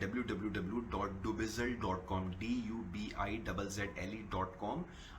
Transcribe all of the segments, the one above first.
www.dubizzle.com dubizzle.com.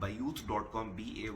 bayut.com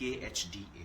KHDA.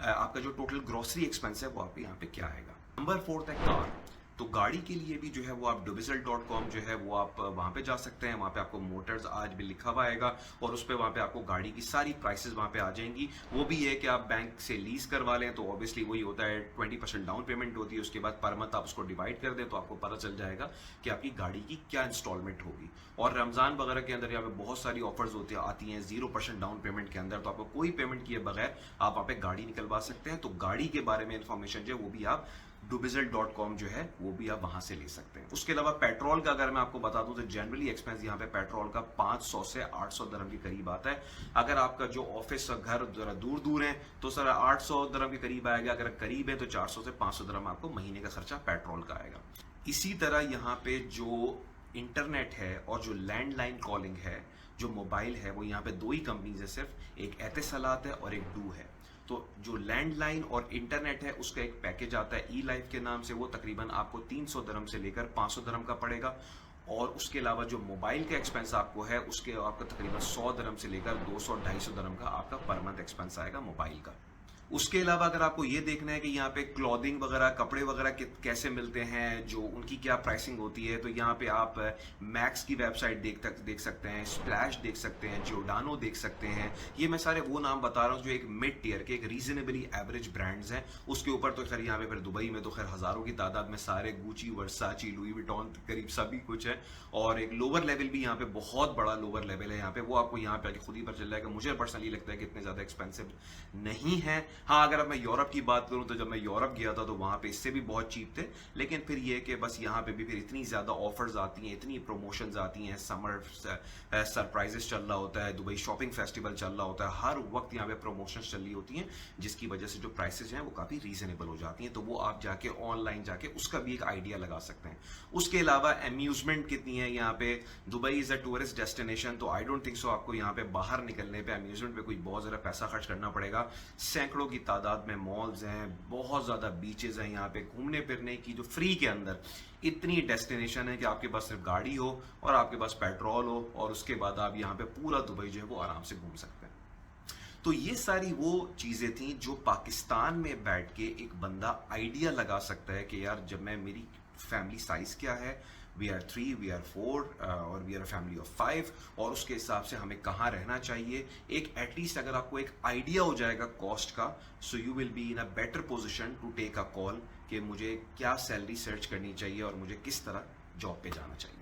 आपका जो total grocery expense है वो आपके यहाँ पे क्या आएगा। नंबर 4 है कार। तो गाड़ी के लिए भी जो है वो आप dubizzle.com जो है वो आप वहाँ पे जा सकते हैं। वहाँ पे आपको मोटर्स आज भी लिखा हुआ आएगा और उस पर वहाँ पे आपको गाड़ी की सारी प्राइसेस वहाँ पे आ जाएंगी। वो भी है कि आप बैंक से लीज करवा लें तो ऑब्वियसली वही होता है, 20% डाउन पेमेंट होती है, उसके बाद पर मंथ आप उसको डिवाइड कर दें तो आपको पता चल जाएगा कि आपकी गाड़ी की क्या इंस्टॉलमेंट होगी। और रमज़ान वगैरह के अंदर यहाँ पे बहुत सारी ऑफर्स होती आती हैं 0% डाउन पेमेंट के अंदर, तो आपको कोई पेमेंट किए बगैर आप वहाँ पे गाड़ी निकलवा सकते हैं। तो गाड़ी के बारे में इंफॉर्मेशन जो है वो भी आप dubizzle.com जो है वो भी आप वहां से ले सकते हैं। उसके अलावा पेट्रोल का अगर मैं आपको बता दूं तो जनरली एक्सपेंस यहाँ पे पेट्रोल का 500 से 800 दरम के करीब आता है। अगर आपका जो ऑफिस और घर जरा दूर दूर है तो सर 800 दरम के करीब आएगा, अगर करीब है तो 400 से 500 दरम आपको महीने का खर्चा पेट्रोल का आएगा। इसी तरह यहाँ पे जो इंटरनेट है और जो लैंडलाइन कॉलिंग है, जो मोबाइल है, वो यहाँ पे 2 ही कंपनीज है सिर्फ, एक एतिसलात है और एक डू है। तो जो लैंडलाइन और इंटरनेट है उसका एक पैकेज आता है ई लाइफ के नाम से, वो तकरीबन आपको 300 दरम से लेकर 500 दरम का पड़ेगा। और उसके अलावा जो मोबाइल का एक्सपेंस आपको है उसके आपका तकरीबन 100 दरम से लेकर 200-250 दरम का आपका पर मंथ एक्सपेंस आएगा मोबाइल का। उसके अलावा अगर आपको ये देखना है कि यहाँ पे क्लॉथिंग वगैरह, कपड़े वगैरह कैसे मिलते हैं, जो उनकी क्या प्राइसिंग होती है, तो यहाँ पे आप मैक्स की वेबसाइट देख सकते हैं, स्प्लैश देख सकते हैं, जियोडानो देख सकते हैं। ये मैं सारे वो नाम बता रहा हूँ जो एक मिड टियर के, एक रीजनेबली एवरेज ब्रांड्स हैं। उसके ऊपर तो खैर यहाँ पे फिर दुबई में तो खैर हज़ारों की तादाद में सारे गुची, वर्साची, लुई विटॉन करीब सभी कुछ है। और एक लोअर लेवल भी यहाँ पे बहुत बड़ा लोअर लेवल है यहाँ पे, वो आपको यहाँ पे आके खुद ही पता चल जाएगा। मुझे पर्सनली लगता है कि इतने ज़्यादा एक्सपेंसिव नहीं है। हाँ, अगर अब मैं यूरोप की बात करूं तो जब मैं यूरोप गया था तो वहां पे इससे भी बहुत चीप थे, लेकिन फिर ये कि बस यहाँ पे भी फिर इतनी ज़्यादा ऑफर्स आती हैं, इतनी प्रमोशंस आती हैं, समर सरप्राइजेस चल रहा होता है, दुबई शॉपिंग फेस्टिवल चल रहा होता है, हर वक्त यहाँ पे प्रमोशंस चल रही होती हैं, जिसकी वजह से जो प्राइसेस हैं वो काफ़ी रीजनेबल हो जाती हैं। तो वो आप जाके ऑनलाइन जाके उसका भी एक आइडिया लगा सकते हैं। उसके अलावा अम्यूजमेंट कितनी है यहाँ पे, Dubai is a tourist destination, तो आई डोंट थिंक सो आपको यहाँ पे बाहर निकलने पे अम्यूजमेंट पे कोई बहुत ज़्यादा पैसा खर्च करना पड़ेगा। सैकड़ों की तादाद में मॉल्स हैं, बहुत ज़्यादा बीचेस हैं यहाँ पे, घूमने फिरने की जो फ्री के अंदर इतनी डेस्टिनेशन है कि आपके पास सिर्फ गाड़ी हो और आपके पास पेट्रोल हो और उसके बाद आप यहाँ पे पूरा दुबई जो है वो आराम से घूम सकते हैं। तो ये सारी वो चीज़ें थी जो पाकिस्तान में बैठ के एक बंदा आइडिया लगा सकता है कि यार जब मैं, मेरी फैमिली साइज क्या है, वी आर 3, वी आर 4 और we are a family of 5, और उसके हिसाब से हमें कहाँ रहना चाहिए। एक एटलीस्ट अगर आपको एक आइडिया हो जाएगा कॉस्ट का, so you will be in a better position to take a call कि मुझे क्या सैलरी सर्च करनी चाहिए और मुझे किस तरह जॉब पे जाना चाहिए।